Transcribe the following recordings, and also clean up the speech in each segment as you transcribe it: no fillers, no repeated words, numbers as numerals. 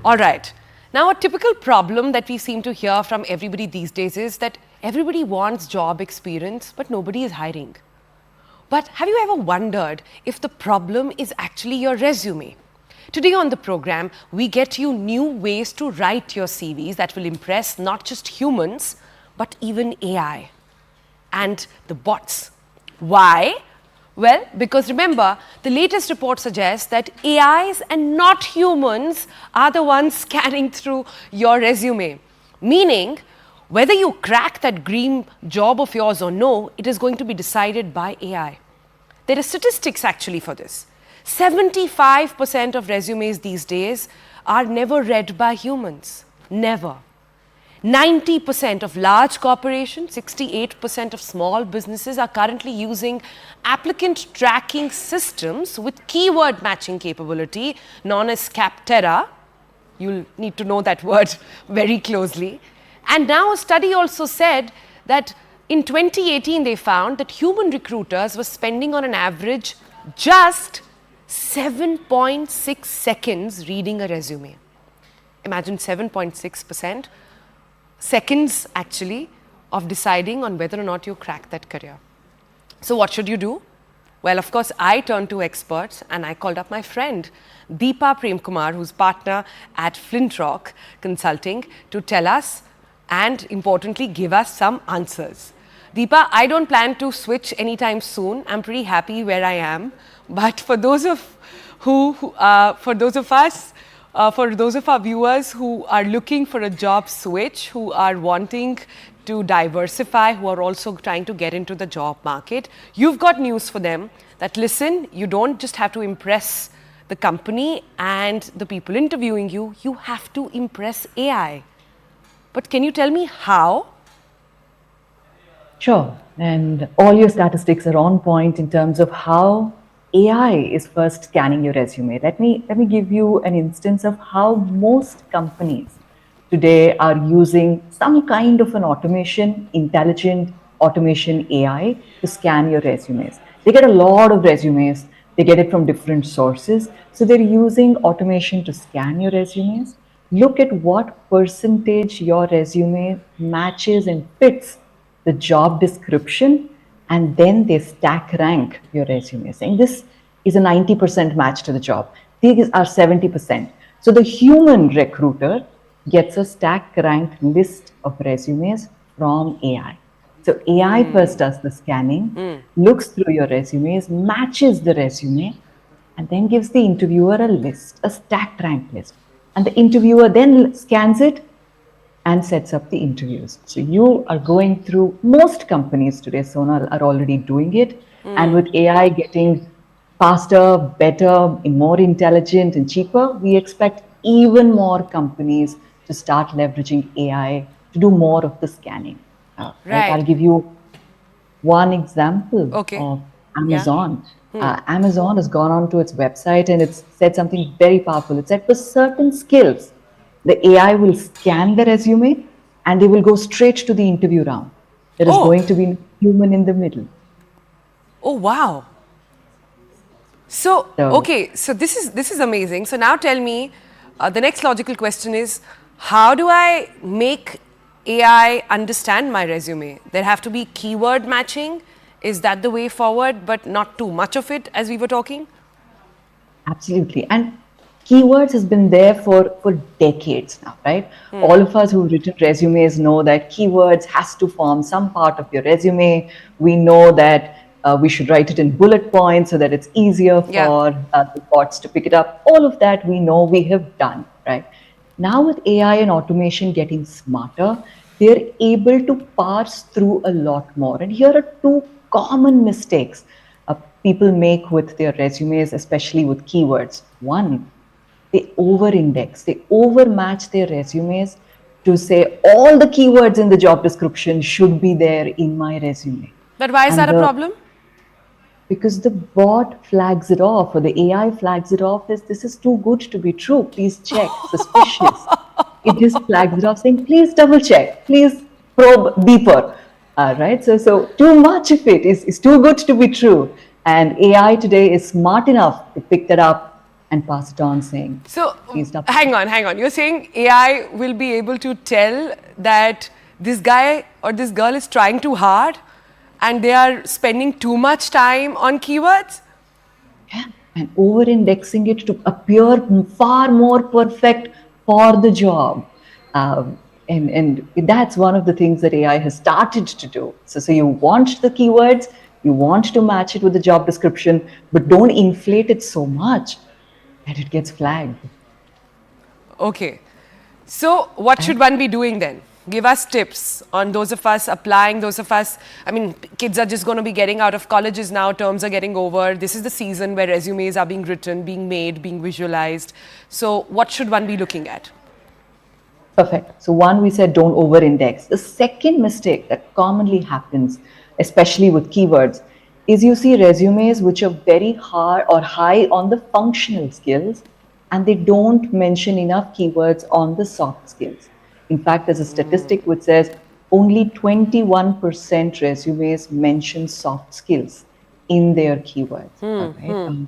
All right. Now, a typical problem that we seem to hear from everybody these days is that everybody wants job experience, but nobody is hiring. But have you ever wondered if the problem is actually your resume? Today on the program, we get you new ways to write your CVs that will impress not just humans, but even AI and the bots. Why? Well, because remember, the latest report suggests that AIs and not humans are the ones scanning through your resume. Meaning, whether you crack that dream job of yours or no, it is going to be decided by AI. There are statistics actually for this. 75% of resumes these days are never read by humans. Never. 90% of large corporations, 68% of small businesses are currently using applicant tracking systems with keyword matching capability known as Capterra. You'll need to know that word very closely. And now a study also said that in 2018 they found that human recruiters were spending on an average just 7.6 seconds reading a resume. Imagine 7.6%. Seconds actually of deciding on whether or not you crack that career. So what should you do? Well, of course, I turned to experts and I called up my friend Deepa Premkumar, who's partner at Flint Rock Consulting, to tell us and importantly give us some answers. Deepa, I don't plan to switch anytime soon. I'm pretty happy where I am. But for those of our viewers who are looking for a job switch, who are wanting to diversify, who are also trying to get into the job market, you've got news for them that listen, you don't just have to impress the company and the people interviewing you, you have to impress AI. But can you tell me how? Sure, and all your statistics are on point in terms of how AI is first scanning your resume. Let me give you an instance of how most companies today are using some kind of an automation, intelligent automation AI to scan your resumes. They get a lot of resumes, they get it from different sources. So they're using automation to scan your resumes, look at what percentage your resume matches and fits the job description, and then they stack rank your resume, saying this is a 90% match to the job. These are 70%. So the human recruiter gets a stack ranked list of resumes from AI. So AI first does the scanning, looks through your resumes, matches the resume, and then gives the interviewer a list, a stacked rank list. And the interviewer then scans it and sets up the interviews. So you are going through, most companies today, Sonal, are already doing it. And with AI getting faster, better, more intelligent and cheaper, we expect even more companies to start leveraging AI to do more of the scanning. Right. I'll give you one example of Amazon. Amazon has gone onto its website and it's said something very powerful. It said for certain skills, the AI will scan the resume and they will go straight to the interview round. There is going to be a human in the middle. Oh, wow. So this is amazing. So now tell me, the next logical question is, how do I make AI understand my resume? There have to be keyword matching. Is that the way forward, but not too much of it as we were talking? Absolutely. And keywords has been there for decades now, right? All of us who've written resumes know that keywords has to form some part of your resume. We know that we should write it in bullet points so that it's easier for the bots to pick it up. All of that we know we have done, right? Now with AI and automation getting smarter, they're able to parse through a lot more. And here are two common mistakes people make with their resumes, especially with keywords. One, they over-index, they over-match their resumes to say all the keywords in the job description should be there in my resume. But why is that a problem? Because the bot flags it off, or the AI flags it off as this is too good to be true. Please check, suspicious. It just flags it off saying, please double check, please probe deeper. Right? So too much of it is too good to be true. And AI today is smart enough to pick that up, and pass it on saying, So, please stop. hang on. You're saying AI will be able to tell that this guy or this girl is trying too hard and they are spending too much time on keywords? Yeah. And over-indexing it to appear far more perfect for the job. And that's one of the things that AI has started to do. So you want the keywords, you want to match it with the job description, but don't inflate it so much that it gets flagged. Okay. So, what should one be doing then? Give us tips on those of us applying, those of us, I mean, kids are just going to be getting out of colleges now, terms are getting over. This is the season where resumes are being written, being made, being visualized. So, what should one be looking at? Perfect. So one, we said don't over-index. The second mistake that commonly happens, especially with keywords, is you see resumes which are very hard or high on the functional skills, and they don't mention enough keywords on the soft skills. In fact, there's a statistic which says only 21% resumes mention soft skills in their keywords. Right?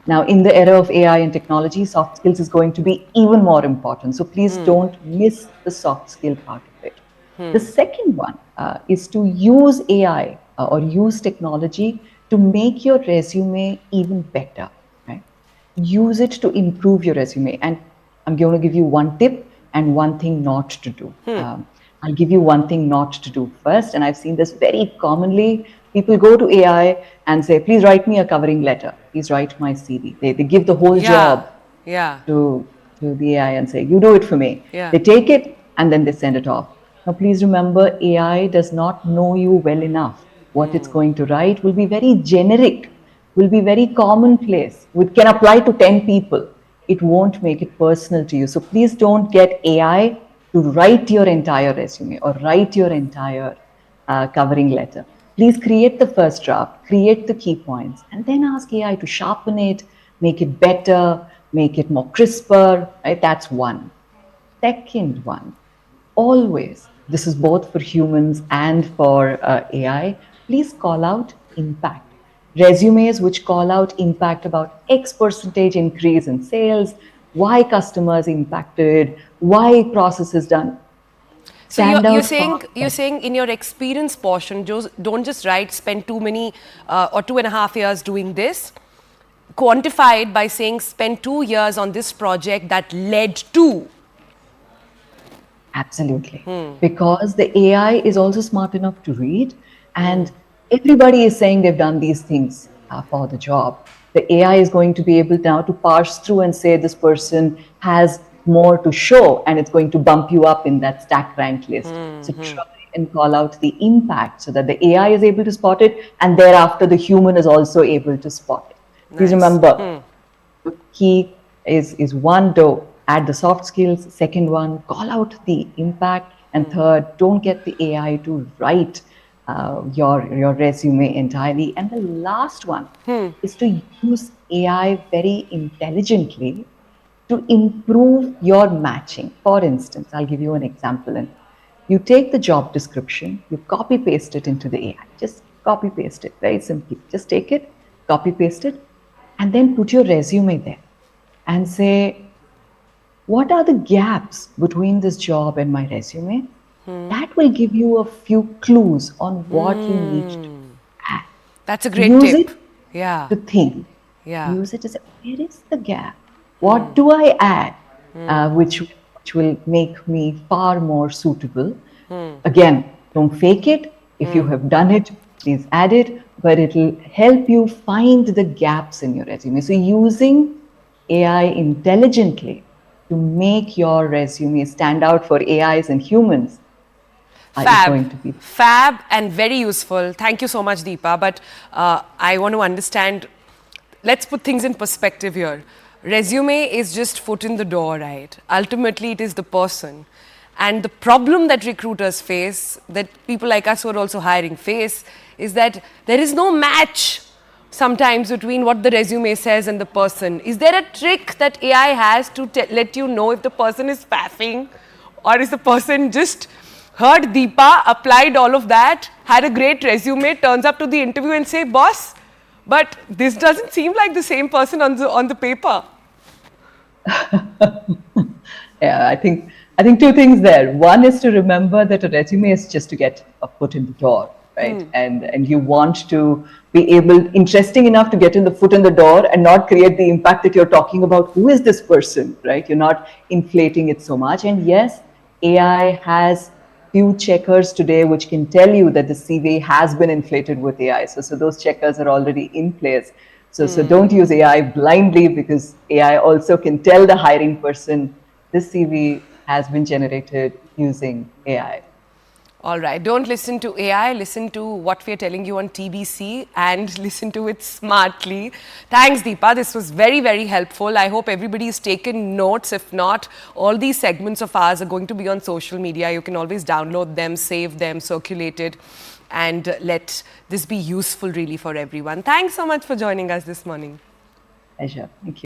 Now, in the era of AI and technology, soft skills is going to be even more important. So please don't miss the soft skill part of it. The second one is to use AI or use technology to make your resume even better. Right? Use it to improve your resume. And I'm going to give you one tip and one thing not to do. I'll give you one thing not to do first. And I've seen this very commonly. People go to AI and say, please write me a covering letter. Please write my CV. They give the whole job to the AI and say, you do it for me. They take it and then they send it off. Now, please remember, AI does not know you well enough. What it's going to write will be very generic, will be very commonplace, which can apply to 10 people. It won't make it personal to you. So please don't get AI to write your entire resume or write your entire covering letter. Please create the first draft, create the key points, and then ask AI to sharpen it, make it better, make it more crisper. Right? That's one. Second one, always, this is both for humans and for AI, please call out impact. Resumes which call out impact about X percentage increase in sales, why customers impacted, why process is done. So you're saying in your experience portion, don't just write spend too many or 2.5 years doing this. Quantify it by saying spend 2 years on this project that led to. Absolutely. Because the AI is also smart enough to read, and everybody is saying they've done these things for the job. The AI is going to be able now to parse through and say this person has more to show, and it's going to bump you up in that stack rank list. So try and call out the impact so that the AI is able to spot it, and thereafter the human is also able to spot it. Please remember, the key is one, add the soft skills. Second one, call out the impact. And third, don't get the AI to write your resume entirely. And the last one is to use AI very intelligently to improve your matching. For instance, I'll give you an example. And you take the job description, you copy paste it into the AI. Just copy paste it very simply. Just take it, copy paste it, and then put your resume there and say, what are the gaps between this job and my resume? That will give you a few clues on what you need to add. That's a great tip. Use it to think. Use it to say, where is the gap? What do I add which will make me far more suitable? Again, don't fake it. If you have done it, please add it, but it will help you find the gaps in your resume. So using AI intelligently to make your resume stand out for AIs and humans is going to be fab and very useful. Thank you so much, Deepa. But I want to understand, let's put things in perspective here. Resume is just foot in the door, right? Ultimately, it is the person. And the problem that recruiters face, that people like us who are also hiring face, is that there is no match sometimes between what the resume says and the person. Is there a trick that AI has to let you know if the person is faffing, or is the person just heard Deepa, applied all of that, had a great resume, turns up to the interview and say, boss, but this doesn't seem like the same person on the paper? Yeah, I think two things there. One is to remember that a resume is just to get a foot in the door, right? And you want to be interesting enough to get in the foot in the door and not create the impact that you're talking about. Who is this person, right? You're not inflating it so much. And yes, AI has few checkers today which can tell you that the CV has been inflated with AI. So those checkers are already in place. So don't use AI blindly, because AI also can tell the hiring person this CV has been generated using AI. All right. Don't listen to AI. Listen to what we're telling you on TBC and listen to it smartly. Thanks, Deepa. This was very, very helpful. I hope everybody's taken notes. If not, all these segments of ours are going to be on social media. You can always download them, save them, circulate it, and let this be useful really for everyone. Thanks so much for joining us this morning. Pleasure. Thank you.